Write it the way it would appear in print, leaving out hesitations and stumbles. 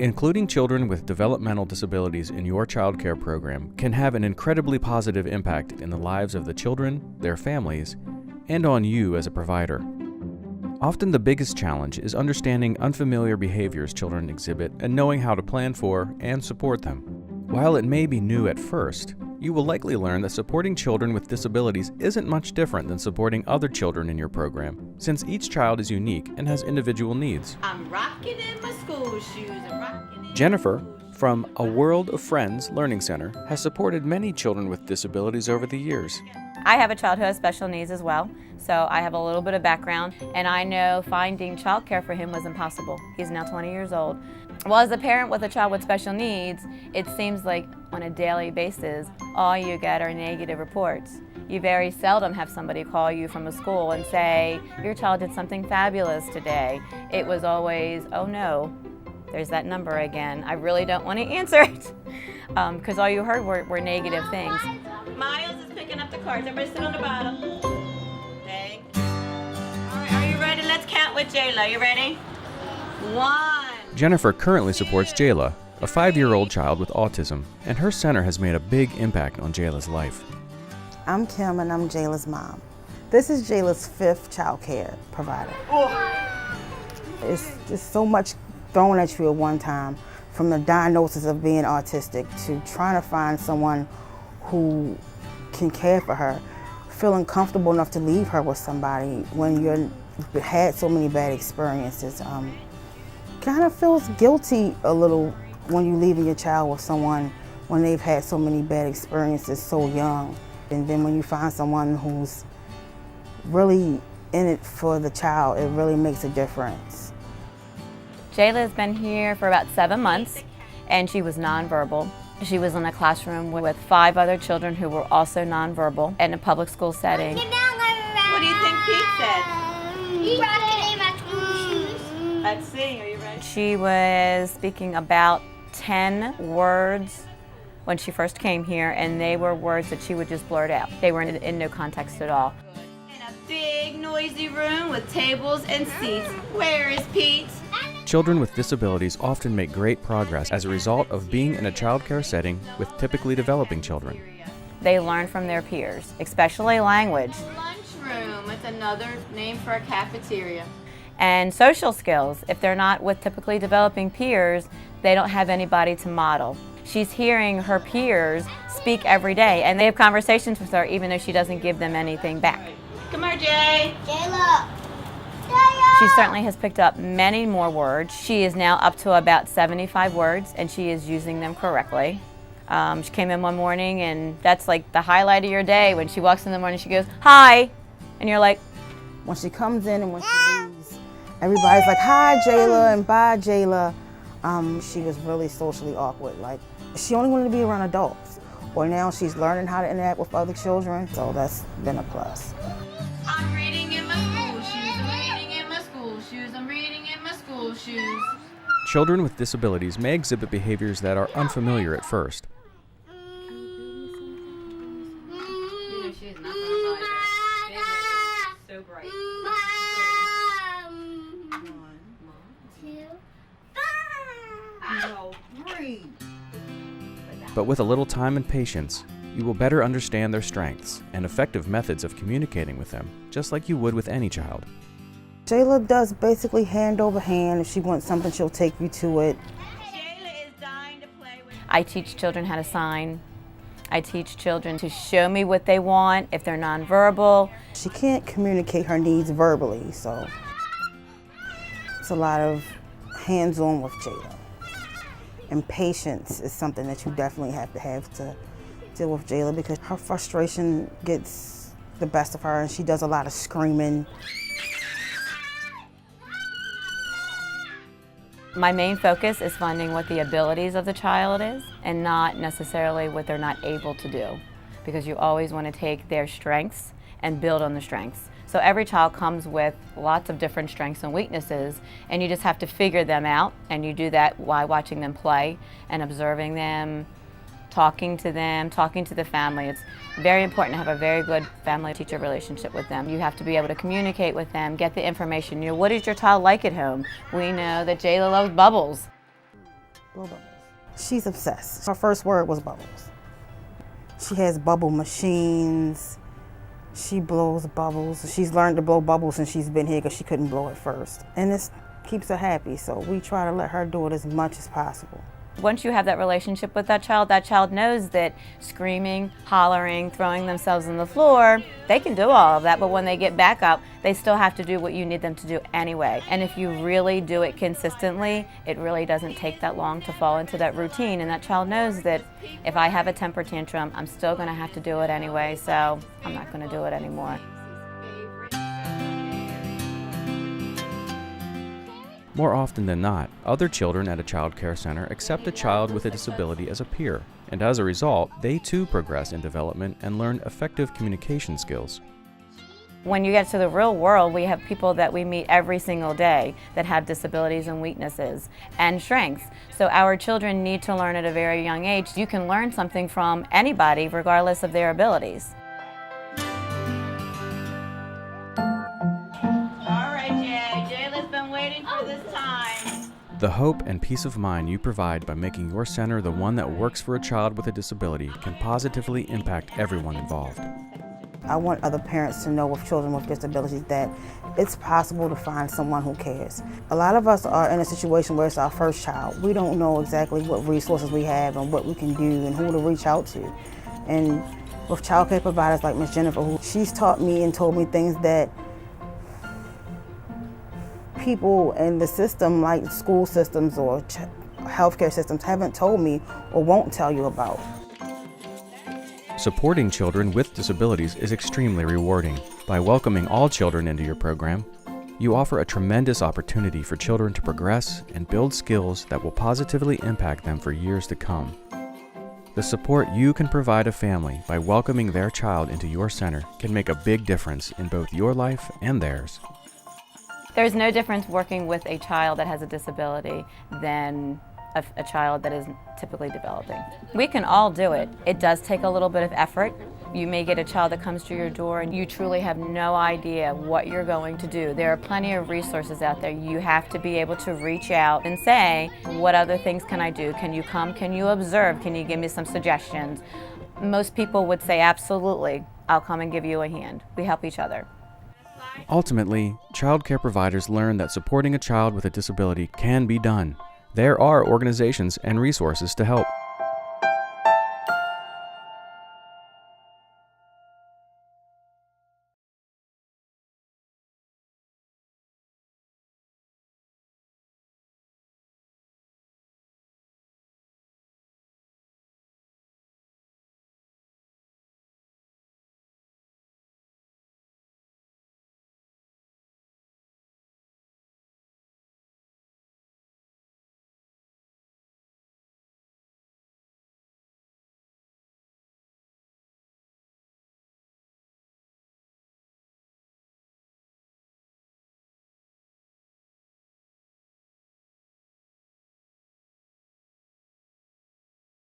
Including children with developmental disabilities in your child care program can have an incredibly positive impact in the lives of the children, their families, and on you as a provider. Often the biggest challenge is understanding unfamiliar behaviors children exhibit and knowing how to plan for and support them. While it may be new at first, you will likely learn that supporting children with disabilities isn't much different than supporting other children in your program, since each child is unique and has individual needs. I'm rocking in my school shoes. Jennifer, from A World of Friends Learning Center, has supported many children with disabilities over the years. I have a child who has special needs as well, so I have a little bit of background, and I know finding childcare for him was impossible. He's now 20 years old. Well, as a parent with a child with special needs, it seems like on a daily basis, all you get are negative reports. You very seldom have somebody call you from a school and say, your child did something fabulous today. It was always, oh no, there's that number again. I really don't want to answer it. Because all you heard were negative things. Miles is picking up the cards. Everybody sit on the bottom. Thank you. All right, are you ready? Let's count with Jayla. You ready? 1. Jennifer currently supports Jayla, a 5-year-old child with autism, and her center has made a big impact on Jayla's life. I'm Kim and I'm Jayla's mom. This is Jayla's 5th child care provider. It's just so much thrown at you at one time, from the diagnosis of being autistic to trying to find someone who can care for her, feeling comfortable enough to leave her with somebody when you've had so many bad experiences. Kind of feels guilty a little when you're leaving your child with someone when they've had so many bad experiences so young. And then when you find someone who's really in it for the child, it really makes a difference. Jayla has been here for about 7 months, and she was nonverbal. She was in a classroom with 5 other children who were also nonverbal in a public school setting. What do you think Pete said? He's rocking in my school shoes. Let's see, are you ready? She was speaking about 10 words when she first came here, and they were words that she would just blurt out. They were in no context at all. In a big noisy room with tables and seats. Where is Pete? Children with disabilities often make great progress as a result of being in a child care setting with typically developing children. They learn from their peers, especially language. Lunchroom, it's another name for a cafeteria. And social skills. If they're not with typically developing peers, they don't have anybody to model. She's hearing her peers speak every day, and they have conversations with her even though she doesn't give them anything back. Come here, Jay. Jayla. She certainly has picked up many more words. She is now up to about 75 words, and she is using them correctly. She came in one morning, and that's like the highlight of your day. When she walks in the morning, she goes, hi, and you're like, When she comes in and when she leaves, everybody's like, hi Jayla and bye Jayla. She was really socially awkward. Like, she only wanted to be around adults. Well, now she's learning how to interact with other children, so that's been a plus. I'm reading in my school shoes. I'm reading in my school shoes. I'm reading in my school shoes. Children with disabilities may exhibit behaviors that are unfamiliar at first. You know she is not going to lie. Big lady is so bright. No, 3. But with a little time and patience, you will better understand their strengths and effective methods of communicating with them, just like you would with any child. Jayla does basically hand over hand. If she wants something, she'll take you to it. Jayla is dying to play with. I teach children how to sign. I teach children to show me what they want if they're nonverbal. She can't communicate her needs verbally, so it's a lot of hands-on with Jayla. And patience is something that you definitely have to deal with Jayla, because her frustration gets the best of her and she does a lot of screaming. My main focus is finding what the abilities of the child is and not necessarily what they're not able to do, because you always want to take their strengths and build on the strengths. So every child comes with lots of different strengths and weaknesses, and you just have to figure them out, and you do that while watching them play and observing them, talking to the family. It's very important to have a very good family-teacher relationship with them. You have to be able to communicate with them, get the information. You know, what is your child like at home? We know that Jayla loves bubbles. Blow bubbles. She's obsessed. Her first word was bubbles. She has bubble machines. She blows bubbles. She's learned to blow bubbles since she's been here because she couldn't blow at first. And it keeps her happy, so we try to let her do it as much as possible. Once you have that relationship with that child knows that screaming, hollering, throwing themselves on the floor, they can do all of that, but when they get back up, they still have to do what you need them to do anyway. And if you really do it consistently, it really doesn't take that long to fall into that routine, and that child knows that if I have a temper tantrum, I'm still going to have to do it anyway, so I'm not going to do it anymore. More often than not, other children at a child care center accept a child with a disability as a peer, and as a result, they too progress in development and learn effective communication skills. When you get to the real world, we have people that we meet every single day that have disabilities and weaknesses and strengths. So our children need to learn at a very young age. You can learn something from anybody regardless of their abilities. The hope and peace of mind you provide by making your center the one that works for a child with a disability can positively impact everyone involved. I want other parents to know with children with disabilities that it's possible to find someone who cares. A lot of us are in a situation where it's our first child. We don't know exactly what resources we have and what we can do and who to reach out to. And with child care providers like Ms. Jennifer, she's taught me and told me things that people in the system, like school systems or healthcare systems, haven't told me or won't tell you about. Supporting children with disabilities is extremely rewarding. By welcoming all children into your program, you offer a tremendous opportunity for children to progress and build skills that will positively impact them for years to come. The support you can provide a family by welcoming their child into your center can make a big difference in both your life and theirs. There's no difference working with a child that has a disability than a child that is typically developing. We can all do it. It does take a little bit of effort. You may get a child that comes to your door and you truly have no idea what you're going to do. There are plenty of resources out there. You have to be able to reach out and say, what other things can I do? Can you come? Can you observe? Can you give me some suggestions? Most people would say, absolutely, I'll come and give you a hand. We help each other. Ultimately, child care providers learn that supporting a child with a disability can be done. There are organizations and resources to help.